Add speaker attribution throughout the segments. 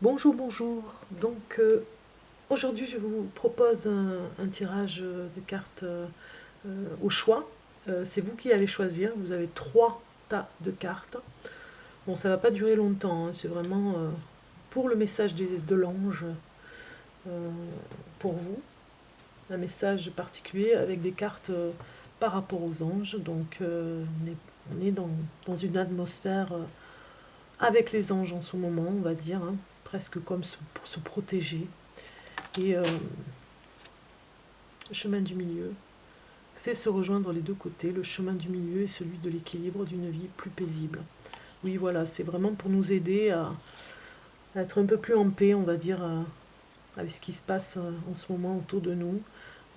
Speaker 1: Bonjour, bonjour. Donc aujourd'hui je vous propose un tirage de cartes au choix. C'est vous qui allez choisir. Vous avez trois tas de cartes. Bon, ça va pas durer longtemps, hein. C'est vraiment pour le message de l'ange euh, pour vous. Un message particulier avec des cartes par rapport aux anges. Donc on est dans une atmosphère avec les anges en ce moment, on va dire, hein, presque comme pour se protéger. Et chemin du milieu fait se rejoindre les deux côtés. Le chemin du milieu est celui de l'équilibre d'une vie plus paisible. Oui, voilà, c'est vraiment pour nous aider à être un peu plus en paix, on va dire, avec ce qui se passe en ce moment autour de nous.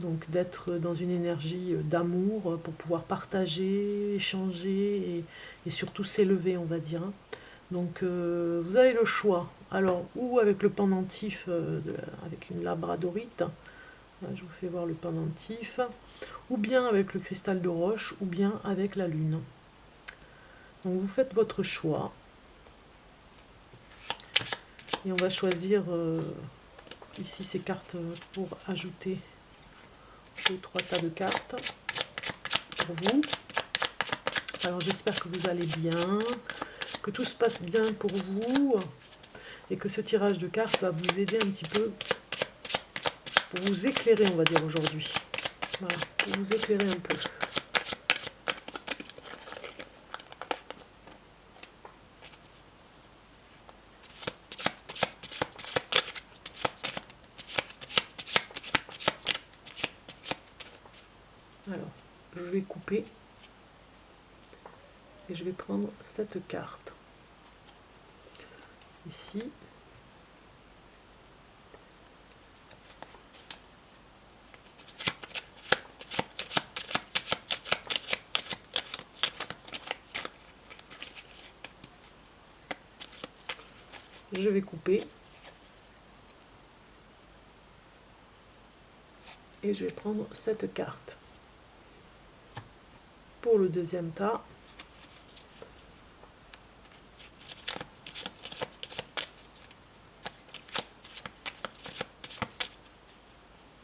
Speaker 1: Donc d'être dans une énergie d'amour pour pouvoir partager, échanger et surtout s'élever, on va dire. Donc vous avez le choix. Alors, ou avec le pendentif, avec une labradorite, là, je vous fais voir le pendentif, ou bien avec le cristal de roche, ou bien avec la lune. Donc vous faites votre choix. Et on va choisir ici ces cartes pour ajouter aux trois tas de cartes pour vous. Alors j'espère que vous allez bien, que tout se passe bien pour vous et que ce tirage de cartes va vous aider un petit peu pour vous éclairer, on va dire aujourd'hui. Voilà, pour vous éclairer un peu. Alors, je vais couper et je vais prendre cette carte ici. Je vais couper et je vais prendre cette carte. Pour le deuxième tas,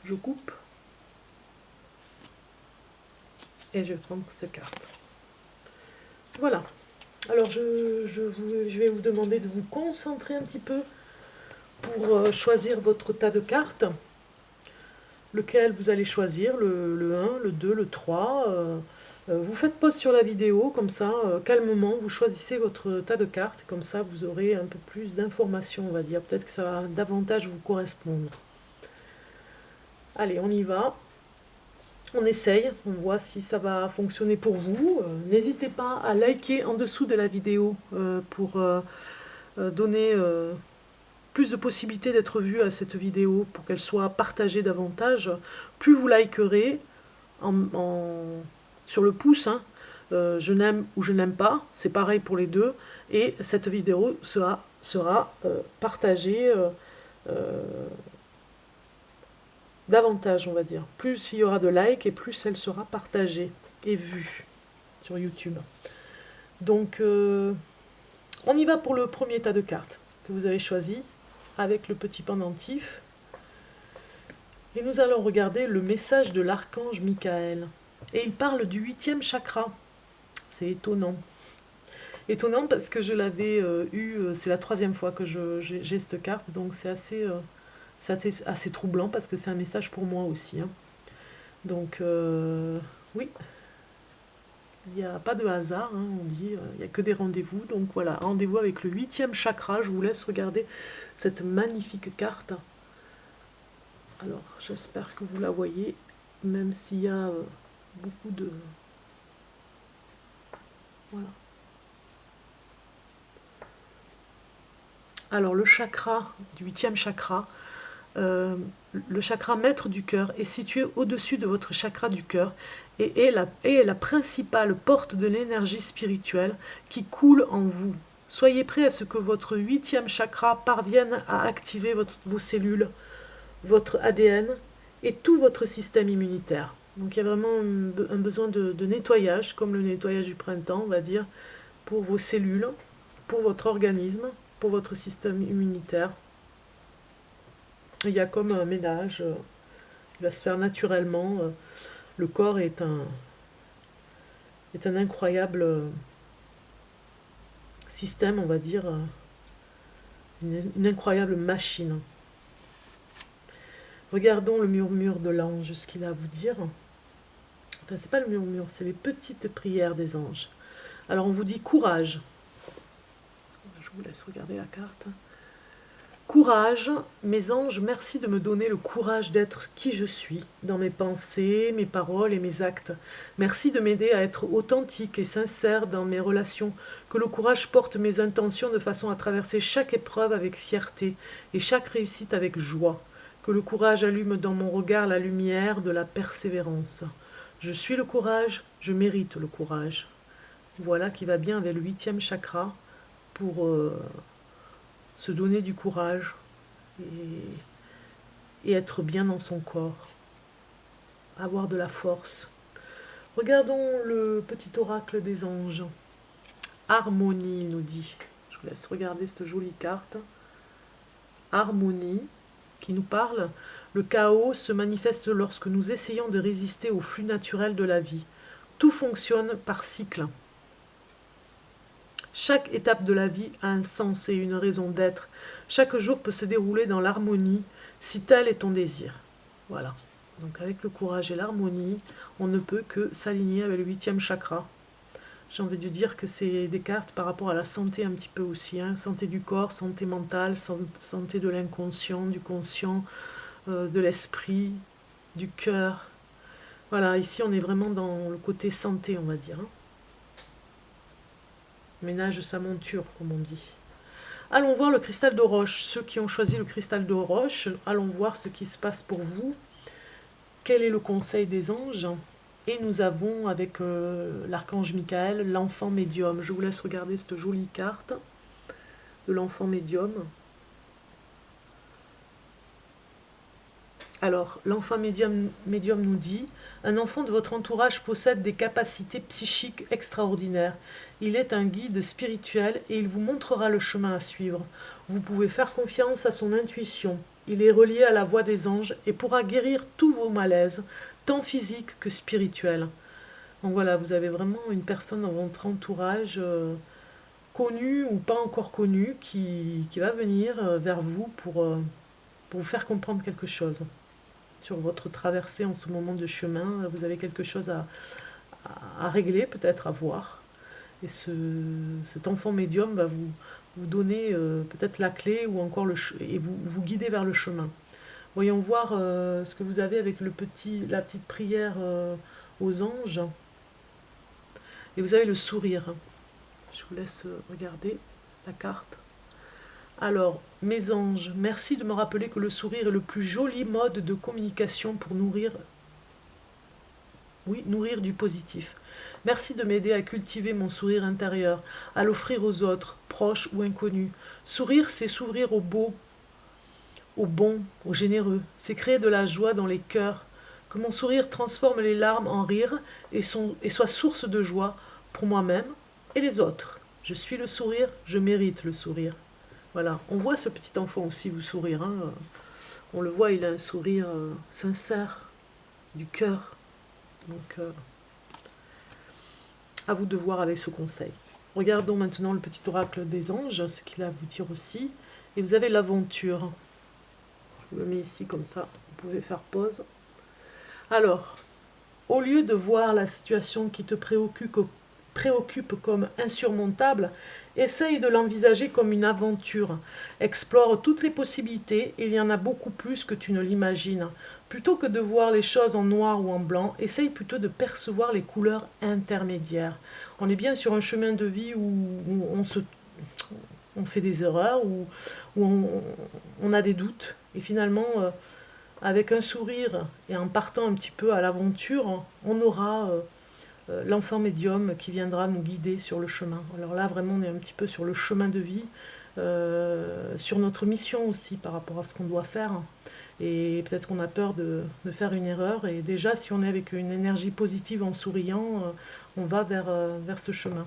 Speaker 1: je coupe et je vais prendre cette carte. Voilà. Alors je vais vous demander de vous concentrer un petit peu pour choisir votre tas de cartes. Lequel vous allez choisir, le 1, le 2, le 3. Vous faites pause sur la vidéo, comme ça, calmement, vous choisissez votre tas de cartes, comme ça vous aurez un peu plus d'informations, on va dire. Peut-être que ça va davantage vous correspondre. Allez, on y va. On essaye, on voit si ça va fonctionner pour vous. N'hésitez pas à liker en dessous de la vidéo pour donner plus de possibilités d'être vue à cette vidéo, pour qu'elle soit partagée davantage. Plus vous likerez sur le pouce, hein, je n'aime ou je n'aime pas, c'est pareil pour les deux, et cette vidéo sera partagée davantage, on va dire. Plus il y aura de likes et plus elle sera partagée et vue sur YouTube. Donc on y va pour le premier tas de cartes que vous avez choisi avec le petit pendentif. Et nous allons regarder le message de l'archange Michael. Et il parle du 8e chakra. C'est étonnant. Étonnant parce que je l'avais c'est la 3e fois que j'ai cette carte, donc c'est assez troublant parce que c'est un message pour moi aussi, hein. Donc oui, il n'y a pas de hasard, hein, on dit, il n'y a que des rendez-vous. Donc voilà, rendez-vous avec le 8e chakra. Je vous laisse regarder cette magnifique carte. Alors j'espère que vous la voyez, même s'il y a beaucoup de... Voilà. Alors le chakra du 8e chakra, le chakra maître du cœur est situé au-dessus de votre chakra du cœur et est la principale porte de l'énergie spirituelle qui coule en vous. Soyez prêts à ce que votre 8e chakra parvienne à activer vos cellules, votre ADN et tout votre système immunitaire. Donc il y a vraiment un besoin de nettoyage, comme le nettoyage du printemps, on va dire, pour vos cellules, pour votre organisme, pour votre système immunitaire. Il y a comme un ménage qui va se faire naturellement. Le corps est un incroyable système, on va dire, une incroyable machine. Regardons le murmure de l'ange, ce qu'il a à vous dire. Enfin, c'est pas le murmure, c'est les petites prières des anges. Alors, on vous dit courage. Je vous laisse regarder la carte. Courage, mes anges, merci de me donner le courage d'être qui je suis, dans mes pensées, mes paroles et mes actes. Merci de m'aider à être authentique et sincère dans mes relations, que le courage porte mes intentions de façon à traverser chaque épreuve avec fierté et chaque réussite avec joie. Que le courage allume dans mon regard la lumière de la persévérance. Je suis le courage, je mérite le courage. Voilà qui va bien avec le 8e chakra pour se donner du courage et être bien dans son corps, avoir de la force. Regardons le petit oracle des anges. Harmonie, il nous dit. Je vous laisse regarder cette jolie carte. Harmonie, qui nous parle. Le chaos se manifeste lorsque nous essayons de résister au flux naturel de la vie. Tout fonctionne par cycle. Chaque étape de la vie a un sens et une raison d'être. Chaque jour peut se dérouler dans l'harmonie, si tel est ton désir. Voilà. Donc avec le courage et l'harmonie, on ne peut que s'aligner avec le 8e chakra. J'ai envie de dire que c'est des cartes par rapport à la santé un petit peu aussi. Hein. Santé du corps, santé mentale, santé de l'inconscient, du conscient, de l'esprit, du cœur. Voilà, ici on est vraiment dans le côté santé, on va dire. Hein. Ménage sa monture, comme on dit. Allons voir le cristal de roche. Ceux qui ont choisi le cristal de roche, allons voir ce qui se passe pour vous. Quel est le conseil des anges? Et nous avons avec l'archange Michael, l'enfant médium. Je vous laisse regarder cette jolie carte de l'enfant médium. Alors, l'enfant médium nous dit « Un enfant de votre entourage possède des capacités psychiques extraordinaires. Il est un guide spirituel et il vous montrera le chemin à suivre. Vous pouvez faire confiance à son intuition. Il est relié à la voix des anges et pourra guérir tous vos malaises, tant physiques que spirituels. » Donc voilà, vous avez vraiment une personne dans votre entourage, connue ou pas encore connue, qui va venir vers vous pour vous faire comprendre quelque chose. Sur votre traversée en ce moment de chemin, vous avez quelque chose à régler, peut-être à voir. Et cet enfant médium va vous donner peut-être la clé ou encore et vous guider vers le chemin. Voyons voir ce que vous avez avec la petite prière aux anges. Et vous avez le sourire. Je vous laisse regarder la carte. Alors, mes anges, merci de me rappeler que le sourire est le plus joli mode de communication pour nourrir du positif. Merci de m'aider à cultiver mon sourire intérieur, à l'offrir aux autres, proches ou inconnus. Sourire, c'est s'ouvrir au beau, au bon, au généreux. C'est créer de la joie dans les cœurs. Que mon sourire transforme les larmes en rire et soit source de joie pour moi-même et les autres. Je suis le sourire, je mérite le sourire. Voilà, on voit ce petit enfant aussi vous sourire. Hein. On le voit, il a un sourire sincère, du cœur. Donc, à vous de voir avec ce conseil. Regardons maintenant le petit oracle des anges, ce qu'il a à vous dire aussi. Et vous avez l'aventure. Je vous le mets ici comme ça, vous pouvez faire pause. Alors, au lieu de voir la situation qui te préoccupe comme insurmontable, essaye de l'envisager comme une aventure. Explore toutes les possibilités, il y en a beaucoup plus que tu ne l'imagines. Plutôt que de voir les choses en noir ou en blanc, essaye plutôt de percevoir les couleurs intermédiaires. On est bien sur un chemin de vie où on fait des erreurs, où on a des doutes. Et finalement, avec un sourire et en partant un petit peu à l'aventure, on aura l'enfant médium qui viendra nous guider sur le chemin. Alors là, vraiment, on est un petit peu sur le chemin de vie, sur notre mission aussi par rapport à ce qu'on doit faire. Et peut-être qu'on a peur de faire une erreur. Et déjà, si on est avec une énergie positive en souriant, on va vers ce chemin.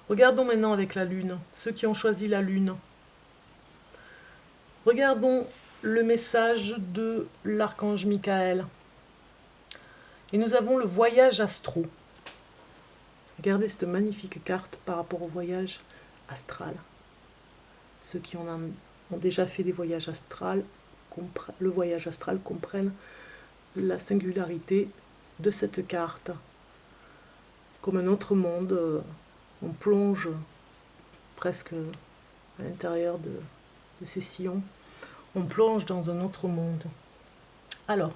Speaker 1: Regardons maintenant avec la lune, ceux qui ont choisi la lune. Regardons le message de l'archange Michael. Et nous avons le voyage astro. Regardez cette magnifique carte par rapport au voyage astral. Ceux qui ont déjà fait des voyages astrales, le voyage astral comprennent la singularité de cette carte. Comme un autre monde, on plonge presque à l'intérieur de ces sillons. On plonge dans un autre monde. Alors,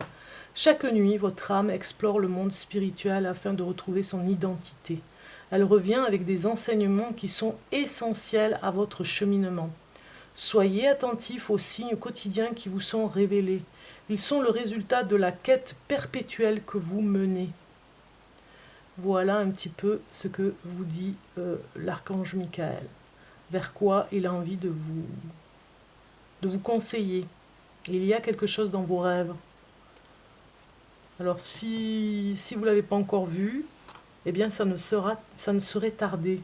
Speaker 1: chaque nuit, votre âme explore le monde spirituel afin de retrouver son identité. Elle revient avec des enseignements qui sont essentiels à votre cheminement. Soyez attentifs aux signes quotidiens qui vous sont révélés. Ils sont le résultat de la quête perpétuelle que vous menez. Voilà un petit peu ce que vous dit l'archange Michael. Vers quoi il a envie de vous conseiller. Il y a quelque chose dans vos rêves. Alors si vous ne l'avez pas encore vu, eh bien ça ne serait tardé.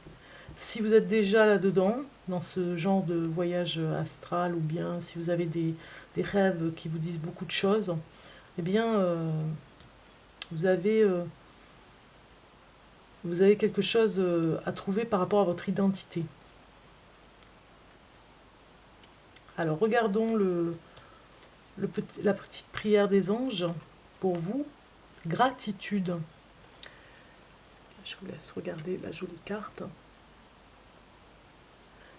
Speaker 1: Si vous êtes déjà là-dedans, dans ce genre de voyage astral, ou bien si vous avez des rêves qui vous disent beaucoup de choses, eh bien vous avez quelque chose à trouver par rapport à votre identité. Alors regardons la petite prière des anges pour vous. Gratitude. Je vous laisse regarder la jolie carte.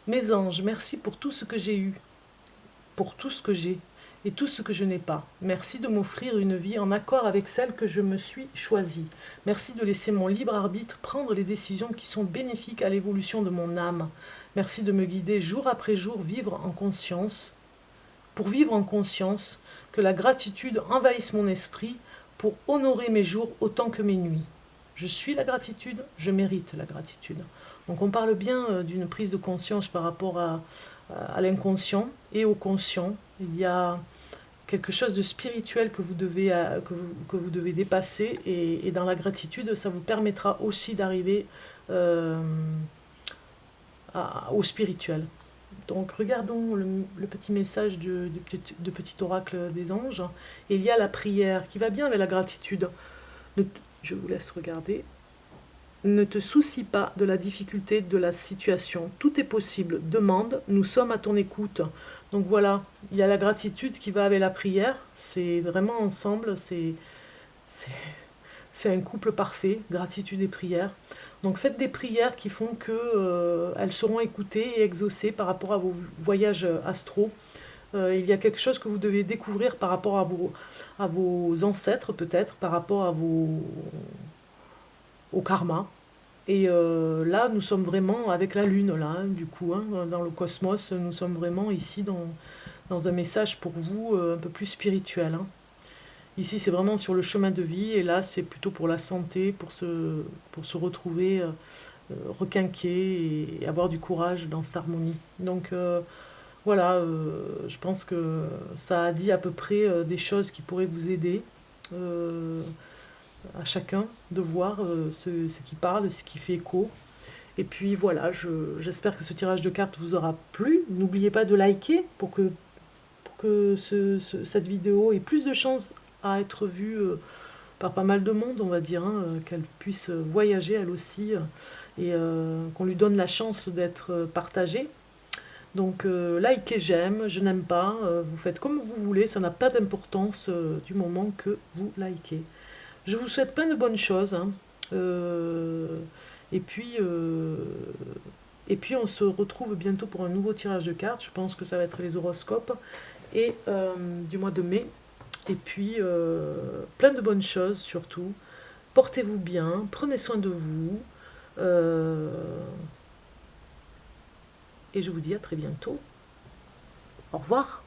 Speaker 1: Mes anges, merci pour tout ce que j'ai eu, pour tout ce que j'ai et tout ce que je n'ai pas. Merci de m'offrir une vie en accord avec celle que je me suis choisie. Merci de laisser mon libre arbitre prendre les décisions qui sont bénéfiques à l'évolution de mon âme. Merci de me guider jour après jour, pour vivre en conscience, que la gratitude envahisse mon esprit pour honorer mes jours autant que mes nuits. Je suis la gratitude, je mérite la gratitude. Donc on parle bien d'une prise de conscience par rapport à l'inconscient et au conscient. Il y a quelque chose de spirituel que vous devez dépasser, et dans la gratitude, ça vous permettra aussi d'arriver au spirituel. Donc regardons le petit message de petit oracle des anges. Et il y a la prière qui va bien avec la gratitude. Je vous laisse regarder. Ne te soucie pas de la difficulté de la situation. Tout est possible. Demande, nous sommes à ton écoute. Donc voilà, il y a la gratitude qui va avec la prière. C'est vraiment ensemble, c'est un couple parfait, gratitude et prière. Donc faites des prières qui font que elles seront écoutées et exaucées par rapport à vos voyages astraux. Il y a quelque chose que vous devez découvrir par rapport à vos ancêtres, peut-être, par rapport au karma. Et là, nous sommes vraiment avec la Lune, là, hein, du coup, hein, dans le cosmos, nous sommes vraiment ici dans un message pour vous un peu plus spirituel. Hein. Ici, c'est vraiment sur le chemin de vie, et là, c'est plutôt pour la santé, pour se retrouver requinqué et avoir du courage dans cette harmonie. Donc voilà, je pense que ça a dit à peu près des choses qui pourraient vous aider. À chacun de voir ce qui parle, ce qui fait écho. Et puis voilà, j'espère que ce tirage de cartes vous aura plu. N'oubliez pas de liker pour que cette vidéo ait plus de chances à être vue par pas mal de monde, on va dire, hein, qu'elle puisse voyager elle aussi, et qu'on lui donne la chance d'être partagée. Donc likez, j'aime, je n'aime pas, vous faites comme vous voulez, ça n'a pas d'importance du moment que vous likez. Je vous souhaite plein de bonnes choses. Hein. Et puis on se retrouve bientôt pour un nouveau tirage de cartes. Je pense que ça va être les horoscopes du mois de mai. Et puis plein de bonnes choses surtout. Portez-vous bien, prenez soin de vous. Et je vous dis à très bientôt. Au revoir.